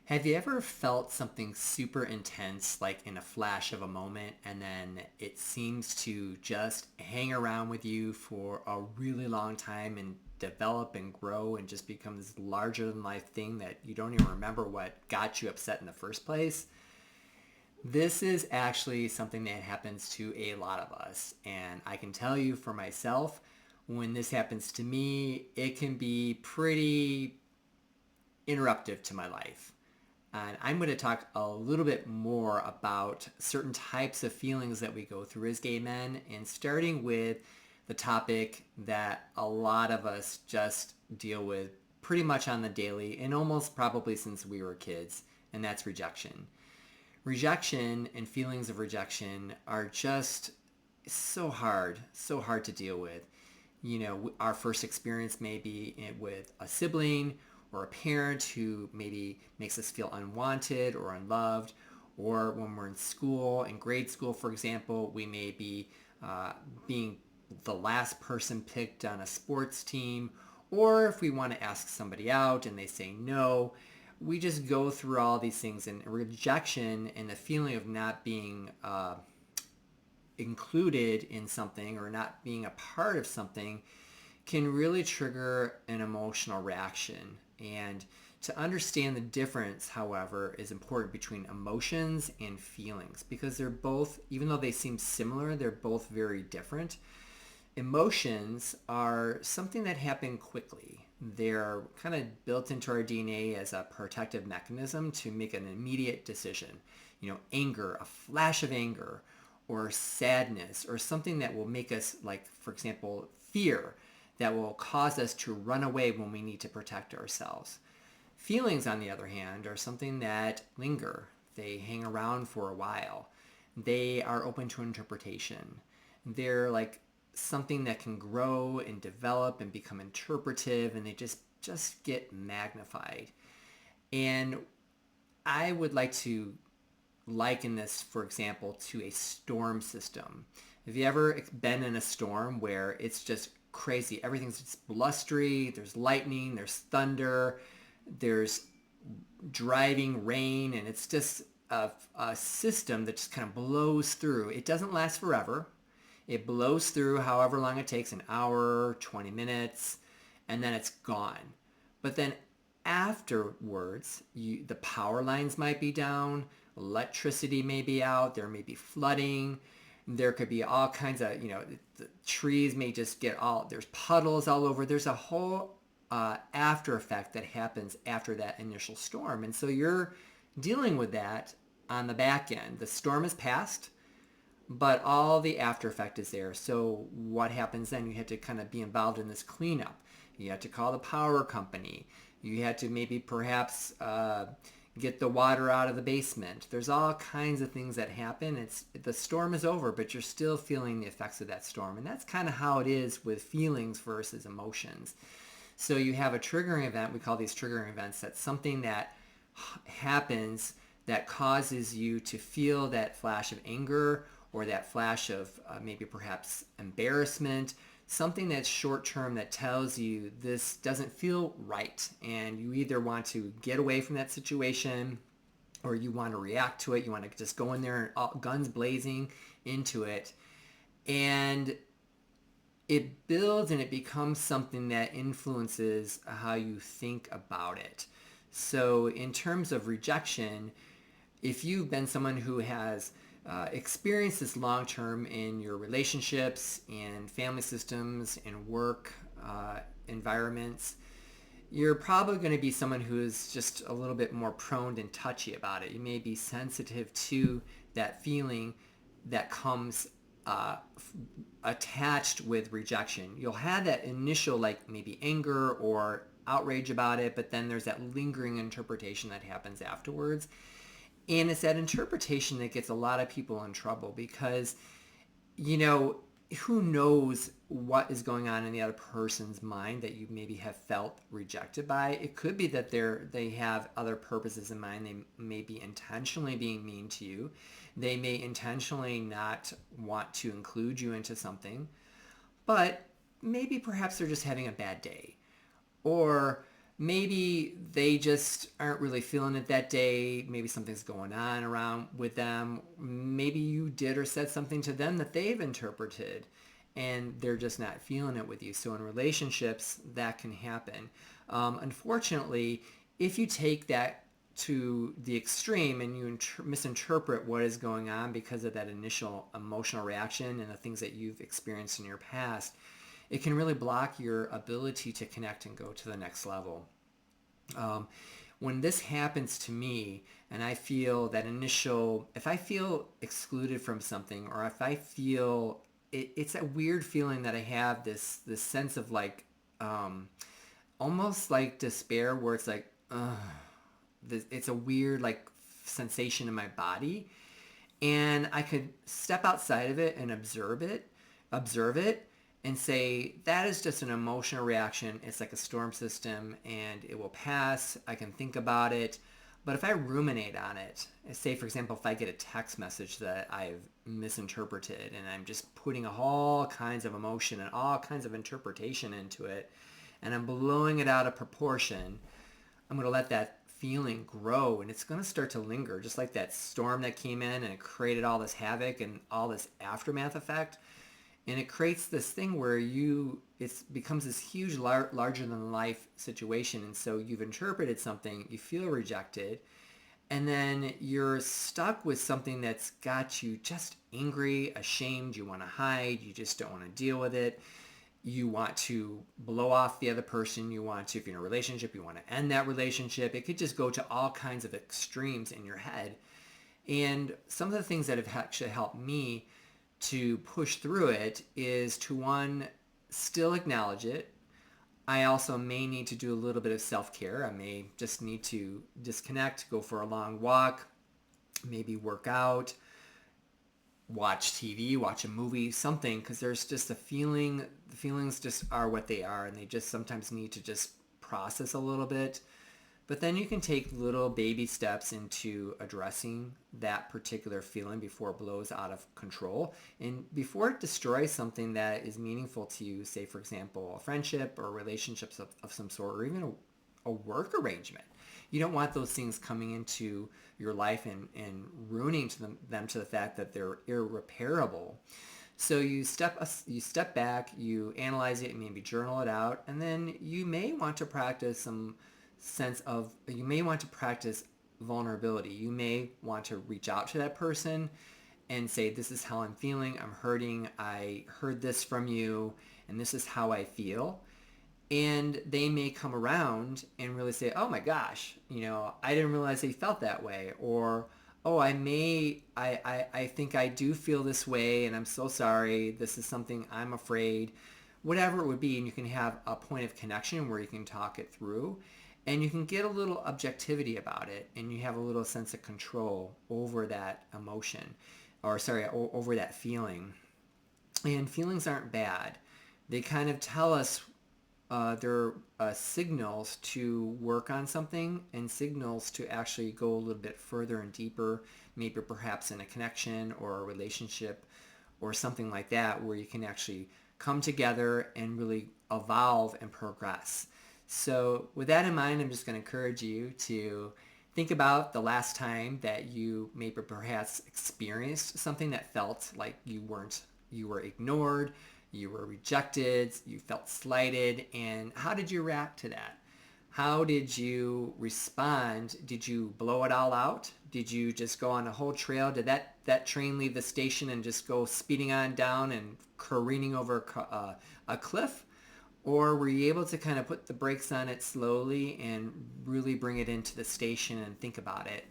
Have you ever felt something super intense, like in a flash of a moment, and then it seems to just hang around with you for a really long time and develop and grow and just become this larger than life thing that you don't even remember what got you upset in the first place? This is actually something that happens to a lot of us. And I can tell you for myself, when this happens to me, it can be pretty interruptive to my life. And I'm going to talk a little bit more about certain types of feelings that we go through as gay men, and starting with the topic that a lot of us just deal with pretty much on the daily and almost probably since we were kids, and that's rejection. Rejection and feelings of rejection are just so hard to deal with. Our first experience may be with a sibling or a parent who maybe makes us feel unwanted or unloved, or when we're in school, in grade school, for example, we may be being the last person picked on a sports team, or if we want to ask somebody out and they say no. We just go through all these things, and rejection and the feeling of not being included in something or not being a part of something can really trigger an emotional reaction. And to understand the difference, however, is important between emotions and feelings, because they're both, even though they seem similar, they're both very different. Emotions are something that happen quickly. They're kind of built into our DNA as a protective mechanism to make an immediate decision. Anger, a flash of anger, or sadness, or something that will make us, like, for example, fear, that will cause us to run away when we need to protect ourselves. Feelings, on the other hand, are something that linger. They hang around for a while. They are open to interpretation. They're like something that can grow and develop and become interpretive, and they just get magnified. And I would like to liken this, for example, to a storm system. Have you ever been in a storm where it's just crazy? Everything's just blustery, there's lightning, there's thunder, there's driving rain, and it's just a system that just kind of blows through. It doesn't last forever. It blows through however long it takes, an hour, 20 minutes, and then it's gone. But then afterwards, the power lines might be down, electricity may be out, there may be flooding, there could be all kinds of, the trees may just get there's puddles all over. There's a whole after effect that happens after that initial storm. And so you're dealing with that on the back end. The storm is past, but all the after effect is there. So what happens then? You have to kind of be involved in this cleanup. You have to call the power company. You had to maybe perhaps get the water out of the basement. There's all kinds of things that happen. The storm is over, but you're still feeling the effects of that storm. And that's kind of how it is with feelings versus emotions. So you have a triggering event. We call these triggering events. That's something that happens that causes you to feel that flash of anger or that flash of maybe perhaps embarrassment, something that's short term that tells you this doesn't feel right, and you either want to get away from that situation or you want to react to it. You want to just go in there and guns blazing into it, and it builds and it becomes something that influences how you think about it. So in terms of rejection, if you've been someone who has experience this long term in your relationships, in family systems, in work environments, you're probably going to be someone who is just a little bit more prone and touchy about it. You may be sensitive to that feeling that comes attached with rejection. You'll have that initial, like, maybe anger or outrage about it, but then there's that lingering interpretation that happens afterwards. And it's that interpretation that gets a lot of people in trouble because, who knows what is going on in the other person's mind that you maybe have felt rejected by. It could be that they have other purposes in mind. They may be intentionally being mean to you. They may intentionally not want to include you into something. But maybe perhaps they're just having a bad day. Or maybe they just aren't really feeling it that day. Maybe something's going on around with them. Maybe you did or said something to them that they've interpreted and they're just not feeling it with you. So in relationships, that can happen. Unfortunately, if you take that to the extreme and you misinterpret what is going on because of that initial emotional reaction and the things that you've experienced in your past, it can really block your ability to connect and go to the next level. When this happens to me and I feel that initial, if I feel excluded from something, or if I feel, it's a weird feeling that I have, this sense of like, almost like despair, where it's like, it's a weird like sensation in my body, and I could step outside of it and observe it and say, that is just an emotional reaction. It's like a storm system and it will pass. I can think about it. But if I ruminate on it, say for example, if I get a text message that I've misinterpreted and I'm just putting all kinds of emotion and all kinds of interpretation into it, and I'm blowing it out of proportion, I'm going to let that feeling grow, and it's going to start to linger, just like that storm that came in and it created all this havoc and all this aftermath effect. And it creates this thing where it becomes this huge, larger than life situation. And so you've interpreted something, you feel rejected, and then you're stuck with something that's got you just angry, ashamed, you want to hide, you just don't want to deal with it. You want to blow off the other person. You want to, if you're in a relationship, you want to end that relationship. It could just go to all kinds of extremes in your head. And some of the things that have actually helped me to push through it is to, one, still acknowledge it. I also may need to do a little bit of self-care. I may just need to disconnect, go for a long walk, maybe work out, watch TV, watch a movie, something, because there's just a feeling, the feelings just are what they are, and they just sometimes need to just process a little bit. But then you can take little baby steps into addressing that particular feeling before it blows out of control and before it destroys something that is meaningful to you, say, for example, a friendship or relationships of some sort, or even a work arrangement. You don't want those things coming into your life and ruining them to the fact that they're irreparable. So you step back, you analyze it, and maybe journal it out, and then you may want to practice you may want to practice vulnerability. You may want to reach out to that person and say, this is how I'm feeling, I'm hurting, I heard this from you, and this is how I feel. And they may come around and really say, oh my gosh, I didn't realize they felt that way. Or, oh, I think I do feel this way, and I'm so sorry. This is something I'm afraid. Whatever it would be, and you can have a point of connection where you can talk it through. And you can get a little objectivity about it, and you have a little sense of control over that emotion, over that feeling. And feelings aren't bad. They kind of tell us they're signals to work on something, and signals to actually go a little bit further and deeper, maybe perhaps in a connection or a relationship or something like that, where you can actually come together and really evolve and progress. So with that in mind, I'm just going to encourage you to think about the last time that you maybe perhaps experienced something that felt like you were ignored, you were rejected, you felt slighted, and how did you react to that? How did you respond? Did you blow it all out? Did you just go on a whole trail? Did that train leave the station and just go speeding on down and careening over a cliff? Or were you able to kind of put the brakes on it slowly and really bring it into the station and think about it?